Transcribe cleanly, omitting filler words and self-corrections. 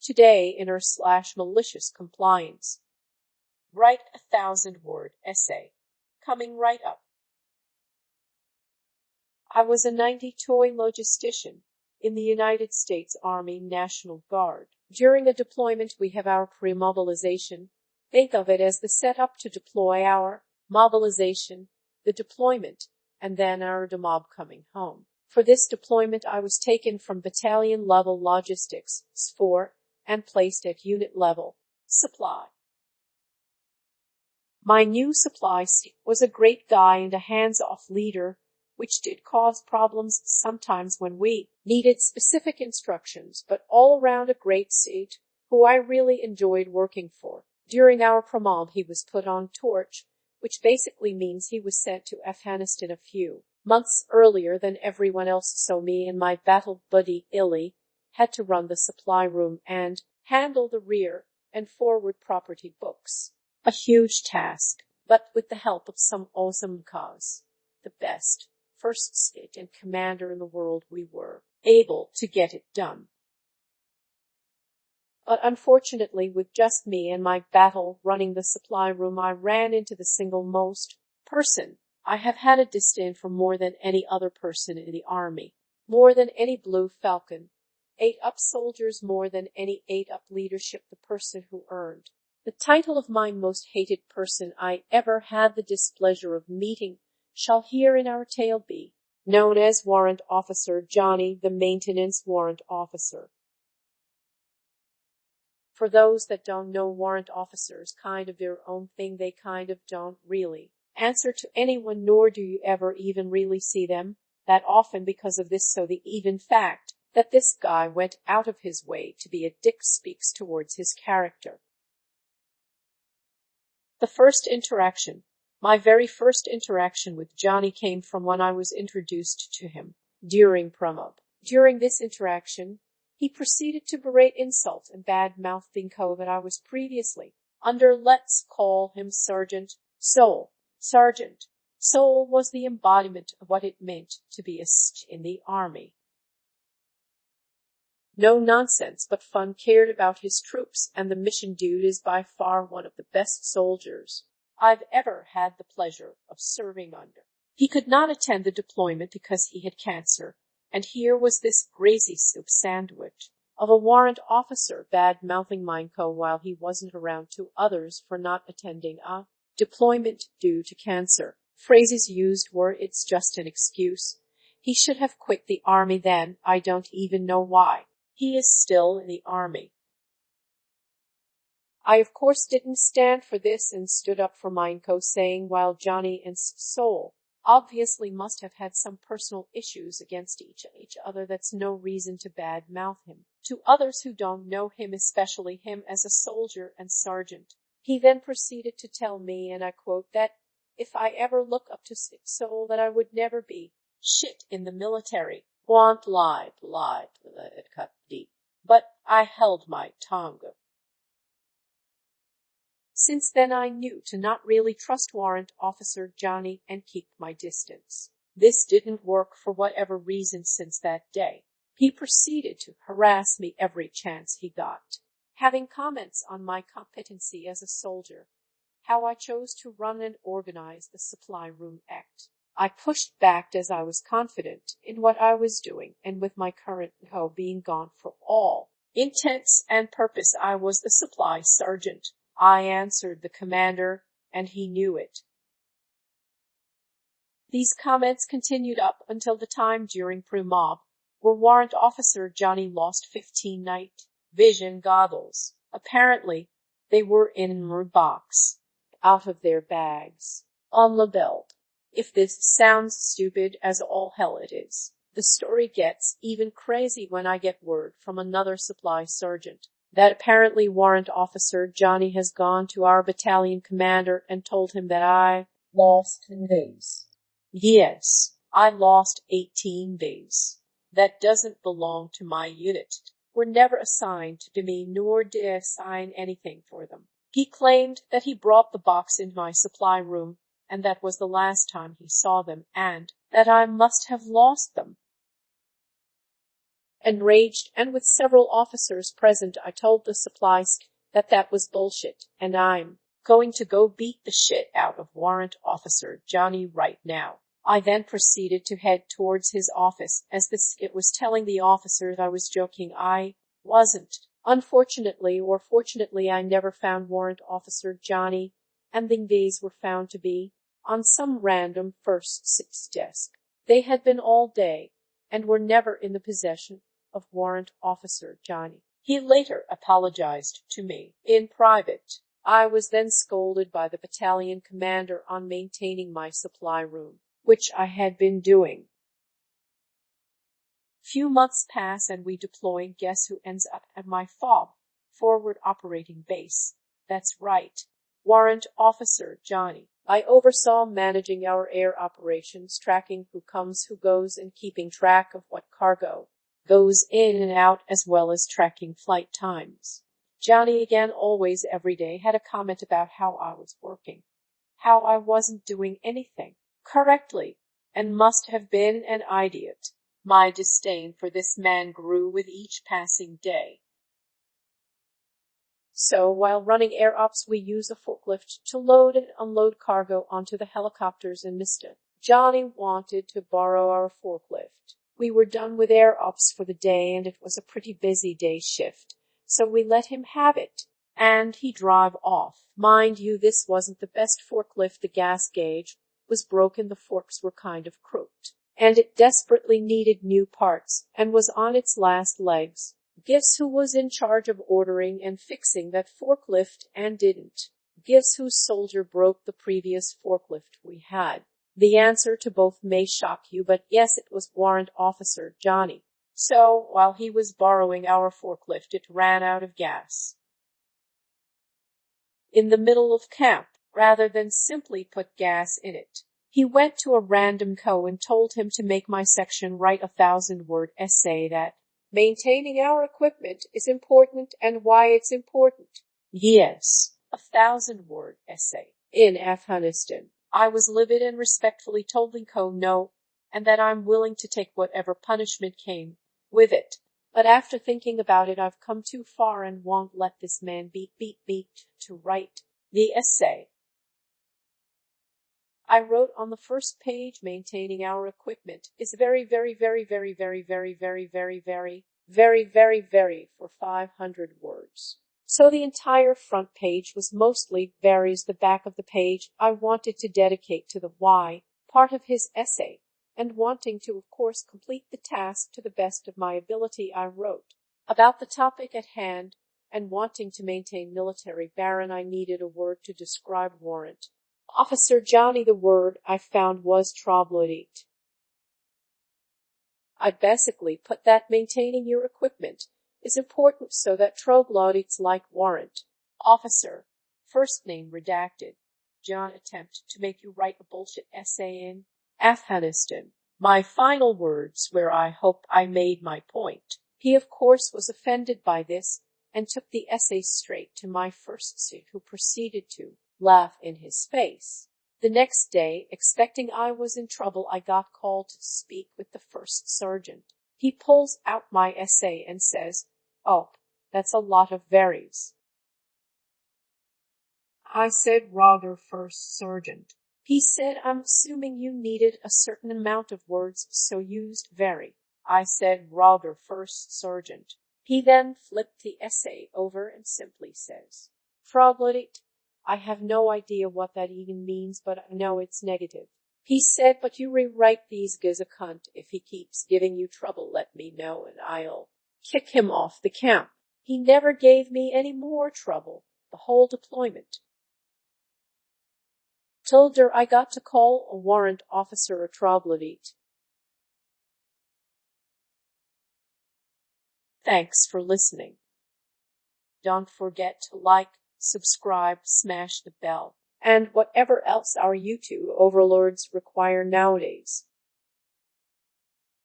Today in our /malicious compliance. Write a 1,000-word essay. Coming right up. I was a 90-toy logistician in the United States Army National Guard. During a deployment, we have our pre-mobilization. Think of it as the setup to deploy, our mobilization, the deployment, and then our demob coming home. For this deployment, I was taken from battalion-level logistics, SFOR, and placed at unit-level supply. My new supply was a great guy and a hands-off leader, which did cause problems sometimes when we needed specific instructions, but all around a great seat, who I really enjoyed working for. During our promob, he was put on torch, which basically means he was sent to Afghanistan a few months earlier than everyone else, so me and my battle buddy Illy had to run the supply room and handle the rear and forward property books. A huge task, but with the help of some awesome cause, the best first state and commander in the world, we were able to get it done. But unfortunately, with just me and my battle running the supply room, I ran into the single most person I have had a disdain for more than any other person in the Army, more than any Blue Falcon, 8-up soldiers, more than any 8-up leadership, the person who earned the title of my most hated person I ever had the displeasure of meeting shall here in our tale be known as Warrant Officer Johnny, the Maintenance Warrant Officer. For those that don't know, warrant officers kind of their own thing. They kind of don't really answer to anyone, nor do you ever even really see them that often because of this. So the even fact that this guy went out of his way to be a dick speaks towards his character. The first interaction, my very first interaction with Johnny, came from when I was introduced to him during promob. During this interaction, he proceeded to berate, insult, and bad-mouth the co that I was previously under. Let's call him Sergeant Soul. Sergeant Soul was the embodiment of what it meant to be a in the Army. No nonsense but fun, cared about his troops and the mission. Dude is by far one of the best soldiers I've ever had the pleasure of serving under. He could not attend the deployment because he had cancer, and here was this crazy soup sandwich of a warrant officer bad-mouthing mine co while he wasn't around to others for not attending a deployment due to cancer. Phrases used were, "It's just an excuse. He should have quit the Army then. I don't even know why he is still in the Army." I, of course, didn't stand for this and stood up for mine co, saying while Johnny and Soul obviously must have had some personal issues against each other, that's no reason to bad-mouth him to others who don't know him, especially him as a soldier and sergeant. He then proceeded to tell me, and I quote, that if I ever look up to Soul, that I would never be shit in the military. Want lied, let it cut deep. But I held my tongue. Since then I knew to not really trust Warrant Officer Johnny and keep my distance. This didn't work for whatever reason. Since that day, he proceeded to harass me every chance he got, having comments on my competency as a soldier, how I chose to run and organize the supply room act. I pushed back as I was confident in what I was doing, and with my current co being gone for all intents and purpose, I was the supply sergeant. I answered the commander, and he knew it. These comments continued up until the time during pre-mob, where Warrant Officer Johnny lost 15 night vision goggles. Apparently, they were in a box, out of their bags, on the belt. If this sounds stupid as all hell, it is. The story gets even crazy when I get word from another supply sergeant that apparently Warrant Officer Johnny has gone to our battalion commander and told him that I lost days. Yes, I lost 18 days. That doesn't belong to my unit. Were never assigned to me, nor did I assign anything for them. He claimed that he brought the box into my supply room, and that was the last time he saw them, and that I must have lost them. Enraged, and with several officers present, I told the supply that was bullshit, and I'm going to go beat the shit out of Warrant Officer Johnny right now. I then proceeded to head towards his office. As the skit was telling the officers I was joking, I wasn't. Unfortunately or fortunately, I never found Warrant Officer Johnny, and the these were found to be on some random first six desk. They had been all day, and were never in the possession of Warrant Officer Johnny. He later apologized to me in private. I was then scolded by the battalion commander on maintaining my supply room, which I had been doing. Few months pass and we deploy. Guess who ends up at my FOB, forward operating base? That's right, Warrant Officer Johnny. I oversaw managing our air operations, tracking who comes, who goes, and keeping track of what cargo goes in and out, as well as tracking flight times. Johnny, again, always every day, had a comment about how I was working, how I wasn't doing anything correctly, and must have been an idiot. My disdain for this man grew with each passing day. So, while running air ops, we use a forklift to load and unload cargo onto the helicopters, and Mr. Johnny wanted to borrow our forklift. We were done with air ops for the day, and it was a pretty busy day shift, so we let him have it, and he drive off. Mind you, this wasn't the best forklift. The gas gauge was broken, the forks were kind of crooked, and it desperately needed new parts, and was on its last legs. Guess who was in charge of ordering and fixing that forklift and didn't? Guess whose soldier broke the previous forklift we had? The answer to both may shock you, but yes, it was Warrant Officer Johnny. So, while he was borrowing our forklift, it ran out of gas in the middle of camp. Rather than simply put gas in it, he went to a random co and told him to make my section write a 1,000-word essay that maintaining our equipment is important and why it's important. Yes, a 1,000-word essay in Afghanistan. I was livid and respectfully told Lincoln no, and that I'm willing to take whatever punishment came with it. But after thinking about it, I've come too far and won't let this man beat to write the essay. I wrote on the first page, maintaining our equipment is very for 500 words. So the entire front page was mostly varies. The back of the page I wanted to dedicate to the why part of his essay, and wanting to, of course, complete the task to the best of my ability, I wrote about the topic at hand, and wanting to maintain military baron, I needed a word to describe Warrant Officer Johnny. The word I found was troglodyte. I basically put that maintaining your equipment is important so that troglodytes like Warrant Officer, first name redacted, John, attempt to make you write a bullshit essay in Afghanistan. My final words where I hope I made my point. He, of course, was offended by this and took the essay straight to my first suit, who proceeded to laugh in his face. The next day, expecting I was in trouble, I got called to speak with the first sergeant. He pulls out my essay and says, "Oh, that's a lot of varies." I said, "Rather, first sergeant." He said, "I'm assuming you needed a certain amount of words, so used vary." I said, "Rather, first sergeant." He then flipped the essay over and simply says, "Troglodyte. I have no idea what that even means, but I know it's negative." He said, "But you rewrite these giz a cunt. If he keeps giving you trouble, let me know and I'll kick him off the camp." He never gave me any more trouble the whole deployment. Tilder, I got to call a warrant officer a troglodyte. Thanks for listening. Don't forget to like, subscribe, smash the bell, and whatever else our YouTube overlords require nowadays.